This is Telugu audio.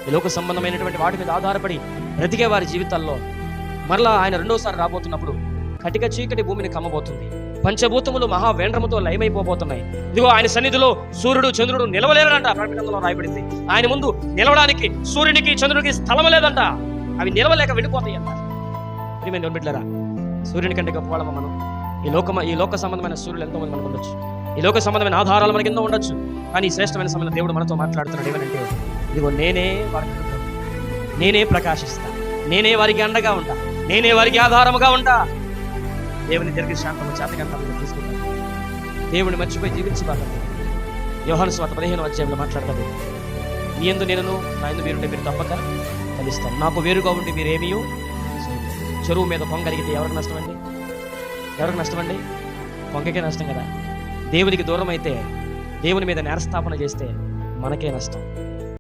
ఈ లోక సంబంధమైనటువంటి వాటి మీద ఆధారపడి బ్రతికే వారి జీవితాల్లో మరలా ఆయన రెండోసారి రాబోతున్నప్పుడు కటిక చీకటి భూమిని కమ్మబోతుంది. పంచభూతములు మహావేంద్రముతో లయమైపోబోతున్నాయి. ఇదిగో ఆయన సన్నిధిలో సూర్యుడు చంద్రుడు నిలవలేరంట. ప్రకటనలో రాయబడింది. ఆయన ముందు నిలవడానికి సూర్యునికి చంద్రుడికి స్థలం లేదంట. అవి నిలవలేక వెళ్ళిపోతాయి అంట. ప్రియమైన బిడ్డలారా, సూర్యుని కంటే గొప్పవాళ్ళమా మనం? ఈ లోక సంబంధమైన సూర్యులు ఎంతో మంది మనకు ఉండొచ్చు. ఈ లోక సంబంధమైన ఆధారాలు మనకి ఎన్నో ఉండొచ్చు. కానీ ఈ శ్రేష్టమైన సమయంలో దేవుడు మనతో మాట్లాడుతున్నాడు. ఏమనంటే, ఇదిగో నేనే వారికి, నేనే ప్రకాశిస్తా, నేనే వారికి అండగా ఉంటా, నేనే వారికి ఆధారముగా ఉంటా. దేవుని దీర్ఘశాంతము చేతకంతా తీసుకుంటాను. దేవుని మర్చిపోయి జీవించబాకండి. యోహాను సువార్త 15వ అధ్యాయంలో మాట్లాడతాడు, మీ యందు నేనును, నా యందు మీరుంటే మీరు తప్పక ఫలిస్తాను. నాకు వేరుగా ఉండి మీరేమీ చెరువు మీద పొంగలిగితే ఎవరికి నష్టం అండి? ఎవరికి నష్టం అండి? పొంగకే నష్టం కదా. దేవునికి దూరం అయితే, దేవుని మీద నేరస్థాపన చేస్తే మనకే నష్టం.